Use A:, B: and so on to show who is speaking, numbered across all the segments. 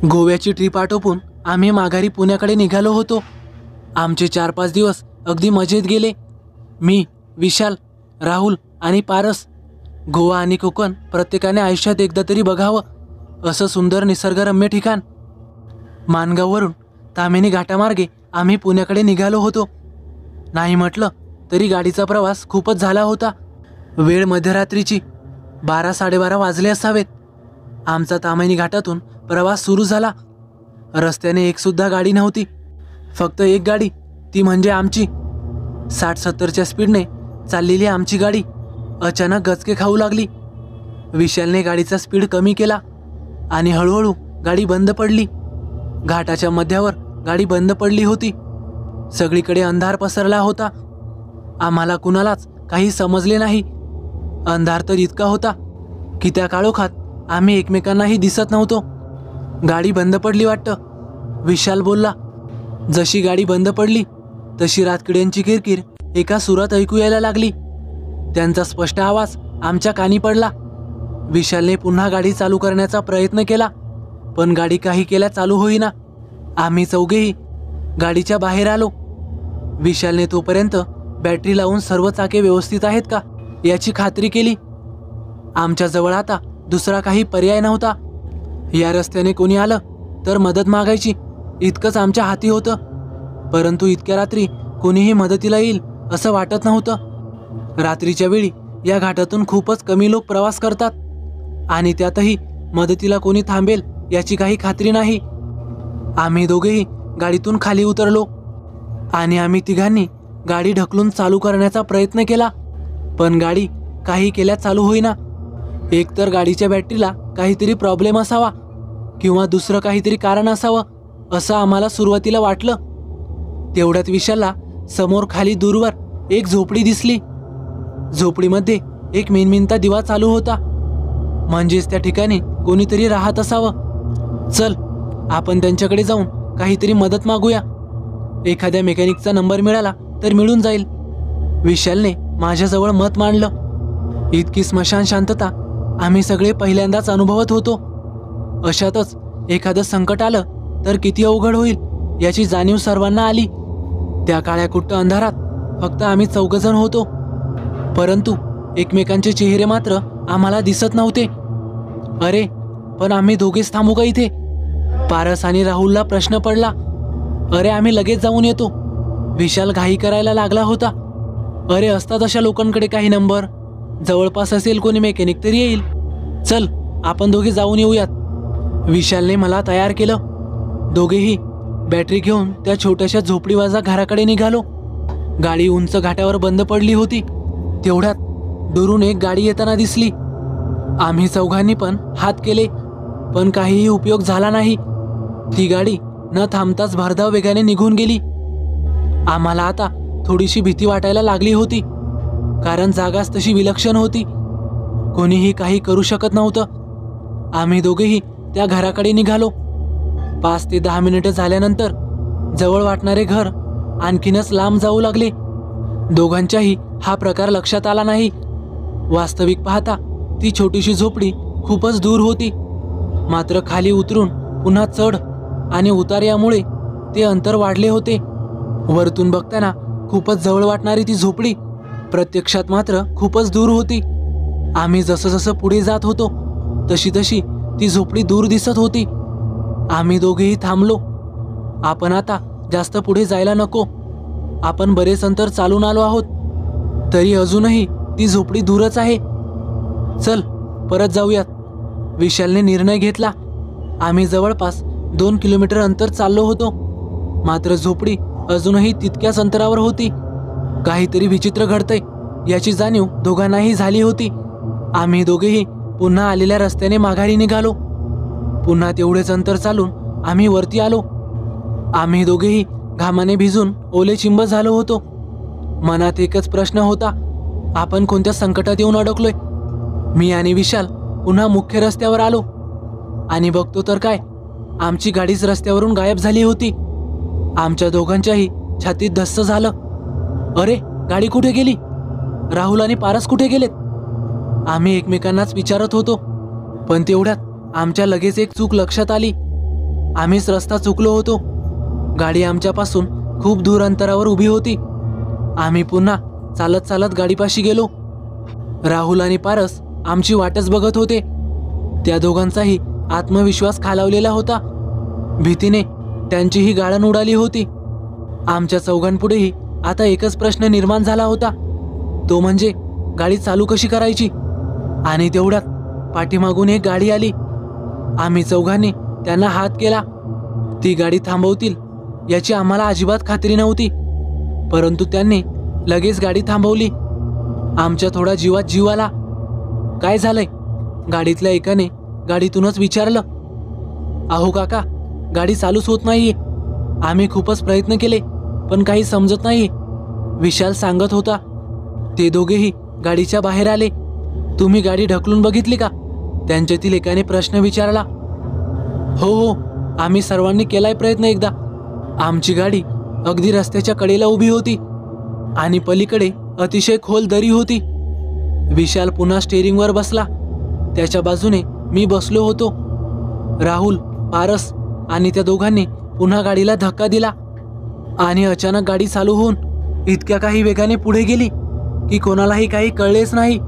A: गोव्याची ट्रिप आटोपून आम्ही माघारी पुण्याकडे निघालो होतो। आमचे 4-5 दिवस अगदी मजेत गेले। मी, विशाल, राहुल आणि पारस गोवा आणि कोकण प्रत्येकाने आयुष्यात एकदा तरी बघावं असं सुंदर निसर्गरम्य ठिकाण। माणगाववरून ताम्हिणी घाटामार्गे आम्ही पुण्याकडे निघालो होतो। नाही म्हटलं तरी गाडीचा प्रवास खूपच झाला होता। वेळ मध्यरात्रीची 12-12:30 वाजले असावेत। आमचा ताम्हिणी घाटातून प्रवास सुरू झाला। रस्त्याने एकसुद्धा गाडी नव्हती, फक्त एक गाडी, ती म्हणजे आमची। 60-70च्या स्पीडने चाललेली आमची गाडी अचानक गचके खाऊ लागली। विशालने गाडीचा स्पीड कमी केला आणि हळूहळू गाडी बंद पडली। घाटाच्या मध्यावर गाडी बंद पडली होती। सगळीकडे अंधार पसरला होता। आम्हाला कुणालाच काही समजले नाही। अंधार तर इतका होता की त्या काळोखात आम्ही एकमेकांनाही दिसत नव्हतो। गाडी बंद पडली वाटतं, विशाल बोलला। जशी गाडी बंद पडली तशी रातकिड्यांची किरकिर एका सुरात ऐकू यायला लागली। त्यांचा स्पष्ट आवाज आमच्या कानी पडला। विशालने पुन्हा गाडी चालू करण्याचा प्रयत्न केला, पण गाडी काही केल्या चालू होईना। आम्ही चौघेही गाडीच्या बाहेर आलो। विशालने तोपर्यंत बॅटरी लावून सर्व चाके व्यवस्थित आहेत का याची खात्री केली। आमच्याजवळ आता दुसरा काही पर्याय नव्हता। या रस्त्याने कोणी आलं तर मदत मागायची इतकंच आमच्या हाती होतं, परंतु इतक्या रात्री कोणीही मदतीला येईल असं वाटत नव्हतं। रात्रीच्या वेळी या घाटातून खूपच कमी लोक प्रवास करतात आणि त्यातही मदतीला कोणी थांबेल याची काही खात्री नाही। आम्ही दोघेही गाडीतून खाली उतरलो आणि आम्ही तिघांनी गाडी ढकलून चालू करण्याचा प्रयत्न केला, पण गाडी काही केल्या चालू होईना। एकतर गाडीच्या बॅटरीला काहीतरी प्रॉब्लेम असावा किंवा दुसरं काहीतरी कारण असावं असं आम्हाला सुरुवातीला वाटलं। तेवढ्यात विशालला समोर खाली दूरवर एक झोपडी दिसली। झोपडीमध्ये एक मिणमिणता दिवा चालू होता, म्हणजेच त्या ठिकाणी कोणीतरी राहत असावं। चल, आपण त्यांच्याकडे जाऊन काहीतरी मदत मागूया। एखाद्या मेकॅनिकचा नंबर मिळाला तर मिळून जाईल, विशालने माझ्याजवळ मत मांडलं। इतकी स्मशान शांतता आम्ही सगळे पहिल्यांदाच अनुभवत होतो। अशातच एखादं संकट आलं तर किती अवघड होईल याची जाणीव सर्वांना आली। त्या काळ्याकुट्ट अंधारात फक्त आम्ही 4 जण होतो, परंतु एकमेकांचे चेहरे मात्र आम्हाला दिसत नव्हते। अरे, पण आम्ही दोघेच थांबू का इथे? पारस आणि राहुलला प्रश्न पडला। अरे, आम्ही लगेच जाऊन येतो, विशाल घाई करायला लागला होता। अरे, असतात अशा लोकांकडे काही नंबर, जवळपास असेल कोणी मेकॅनिक तरी येईल। चल, आपण दोघे जाऊन येऊयात, विशालने मला तयार केलं। दोघेही बॅटरी घेऊन त्या छोट्याशा झोपडीवाजा घराकडे निघालो। गाडी उंच घाटावर बंद पडली होती। तेवढ्यात दुरून एक गाडी येताना दिसली। आम्ही चौघांनी पण हात केले, पण काहीही उपयोग झाला नाही। ती गाडी न थांबताच भरधाव वेगाने निघून गेली। आम्हाला आता थोडीशी भीती वाटायला लागली होती, कारण जागाच तशी विलक्षण होती, कोणीही काही करू शकत नव्हतं। आम्ही दोघेही त्या घराकडे निघालो। 5 ते 10 मिनिटं झाल्यानंतर जवळ वाटणारे घर आणखीनच लांब जाऊ लागले। दोघांच्याही हा प्रकार लक्षात आला नाही। वास्तविक पाहता ती छोटीशी झोपडी खूपच दूर होती, मात्र खाली उतरून पुन्हा चढ आणि उतार यामुळे ते अंतर वाढले होते। वरतून बघताना खूपच जवळ वाटणारी ती झोपडी प्रत्यक्षात मात्र खूपच दूर होती। आम्ही जसं जसं पुढे जात होतो तशी तशी ती झोपडी दूर दिसत होती। आम्ही दोघेही थांबलो। आपण आता जास्त पुढे जायला नको, आपण बरेच अंतर चालून आलो आहोत, तरी अजूनही ती झोपडी दूरच आहे। चल, परत जाऊयात, विशालने निर्णय घेतला। आम्ही जवळपास 2 किलोमीटर अंतर चाललो होतो, मात्र झोपडी अजूनही तितक्याच अंतरावर होती। काहीतरी विचित्र घडतंय याची जाणीव दोघांनाही झाली होती। आम्ही दोघेही पुन्हा आलेल्या रस्त्याने माघारी निघालो। पुन्हा तेवढेच अंतर चालून आम्ही वरती आलो। आम्ही दोघेही घामाने भिजून ओले चिंब झालो होतो। मनात एकच प्रश्न होता, आपण कोणत्या संकटात येऊन अडकलोय? मी आणि विशाल पुन्हा मुख्य रस्त्यावर आलो आणि बघतो तर काय, आमची गाडीच रस्त्यावरून गायब झाली होती। आमच्या दोघांच्याही छातीत धस्स झालं। अरे, गाडी कुठे गेली? राहुल आणि पारस कुठे गेलेत? आम्ही एकमेकांनाच विचारत होतो, पण तेवढ्यात आमच्या लगेच एक चूक लक्षात आली। आम्हीच रस्ता चुकलो होतो. गाडी आमच्यापासून खूप दूर अंतरावर उभी होती. आम्ही पुन्हा चालत चालत गाडीपाशी गेलो. राहुल आणि पारस आमची वाटच बघत होते. त्या दोघांचाही आत्मविश्वास खालावलेला होता. भीतीने त्यांचीही गाळण उडाली होती. आमच्या चौघांपुढेही आता एकच प्रश्न निर्माण झाला होता, तो म्हणजे गाडी चालू कशी करायची. आणि तेवढ्यात पाठीमागून एक गाडी आली. आम्ही चौघांनी त्यांना हात केला. ती गाडी थांबवतील याची आम्हाला अजिबात खात्री नव्हती, परंतु त्यांनी लगेच गाडी थांबवली. आमच्या थोडा जीवात जीव आला. काय झालंय? गाडीतल्या एकाने गाडीतूनच विचारलं. अहो काका, गाडी चालूच होत नाहीये. आम्ही खूपच प्रयत्न केले पण काही समजत नाही, विशाल सांगत होता. ते दोघेही गाडीच्या बाहेर आले. तुम्ही गाडी ढकलून बघितली का? त्यांच्यातील एकाने प्रश्न विचारला. हो हो, आम्ही सर्वांनी केलाय प्रयत्न एकदा. आमची गाडी अगदी रस्त्याच्या कडेला उभी होती आणि पलीकडे अतिशय खोल दरी होती. विशाल पुन्हा स्टेअरिंगवर बसला. त्याच्या बाजूने मी बसलो होतो. राहुल, पारस आणि त्या दोघांनी पुन्हा गाडीला धक्का दिला आणि अचानक गाडी चालू होऊन इतक्या काही वेगाने पुढे गेली की कोणालाही काही कळलेच नाही.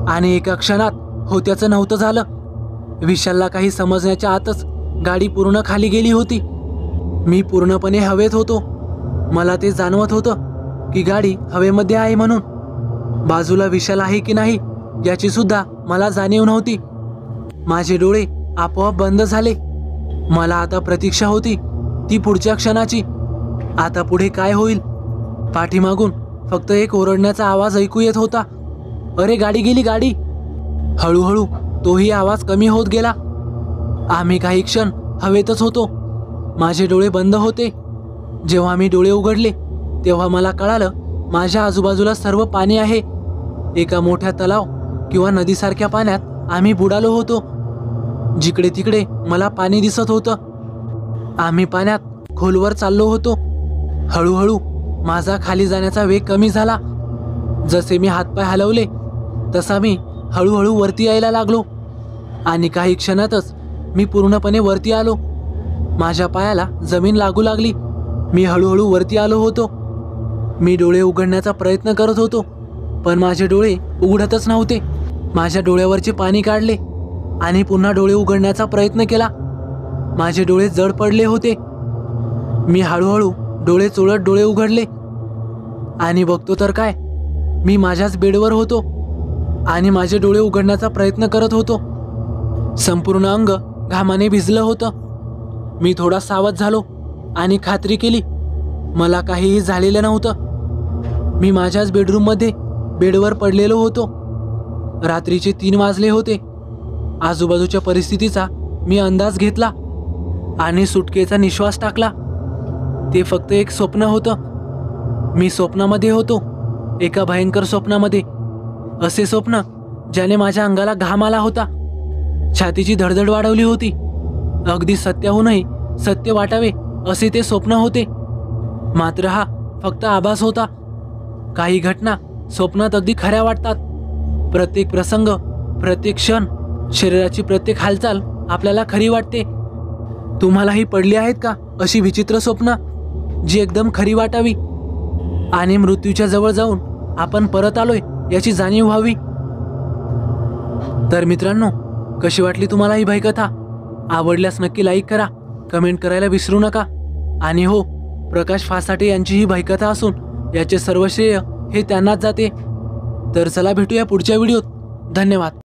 A: आणि एका क्षणात होत्याचं नव्हतं झालं. विशालला काही समजण्याच्या आतच गाडी पूर्ण खाली गेली होती. मी पूर्णपणे हवेत होतो. मला ते जाणवत होतं की गाडी हवेमध्ये आहे म्हणून. बाजूला विशाल आहे की नाही याची सुद्धा मला जाणीव नव्हती. माझे डोळे आपोआप बंद झाले. मला आता प्रतीक्षा होती ती पुढच्या क्षणाची. आता पुढे काय होईल? पाठीमागून फक्त एक ओरडण्याचा आवाज ऐकू येत होता. अरे गाडी गेली, गाडी. हळूहळू तोही आवाज कमी होत गेला. आम्ही काही क्षण हवेतच होतो. माझे डोळे बंद होते. जेव्हा मी डोळे उघडले तेव्हा मला कळालं माझ्या आजूबाजूला सर्व पाणी आहे. एका मोठ्या तलाव किंवा नदीसारख्या पाण्यात आम्ही बुडालो होतो. जिकडे तिकडे मला पाणी दिसत होतं. आम्ही पाण्यात खोलवर चाललो होतो. हळूहळू माझा खाली जाण्याचा वेग कमी झाला. जसे मी हातपाय हलवले तसा मी हळूहळू वरती यायला लागलो आणि काही क्षणातच मी पूर्णपणे वरती आलो. माझ्या पायाला जमीन लागू लागली. मी हळूहळू वरती आलो होतो. मी डोळे उघडण्याचा प्रयत्न करत होतो पण माझे डोळे उघडतच नव्हते. माझ्या डोळ्यावरचे पाणी काढले आणि पुन्हा डोळे उघडण्याचा प्रयत्न केला. माझे डोळे जड पडले होते. मी हळूहळू डोळे चोळत डोळे उघडले आणि बघतो तर काय, मी माझ्याच बेडवर होतो आणि माझे डोळे उघडण्याचा प्रयत्न करत होतो. संपूर्ण अंग घामाने भिजलं होतं. मी थोडा सावध झालो आणि खात्री केली मला काहीही झालेलं नव्हतं. मी माझ्याच बेडरूममध्ये बेडवर पडलेलो होतो. रात्रीचे 3 वाजले होते. आजूबाजूच्या परिस्थितीचा मी अंदाज घेतला आणि सुटकेचा निश्वास टाकला. ते फक्त एक स्वप्न होतं. मी स्वप्नामध्ये होतो, एका भयंकर स्वप्नामध्ये. असे स्वप्न ज्याने माझ्या अंगाला घाम आला होता. छातीची धडधड वाढवली होती. अगदी सत्याहूनही सत्य वाटावे असे ते स्वप्न होते. मात्र हा फक्त आभास होता. काही घटना स्वप्नात अगदी खऱ्या वाटतात. प्रत्येक प्रसंग, प्रत्येक क्षण, शरीराची प्रत्येक हालचाल आपल्याला खरी वाटते. तुम्हालाही पडली आहेत का अशी विचित्र स्वप्न जी एकदम खरी वाटावी आणि मृत्यूच्या जवळ जाऊन आपण परत आलोय याची जाणीव व्हावी? तर मित्रांनो, कशी वाटली तुम्हाला ही भयकथा? आवडल्यास नक्की लाईक करा, कमेंट करायला विसरू नका. आणि हो, प्रकाश फासाटे यांची ही भयकथा असून याचे सर्व श्रेय हे त्यांनाच जाते. तर चला भेटूया पुढच्या व्हिडिओत. धन्यवाद.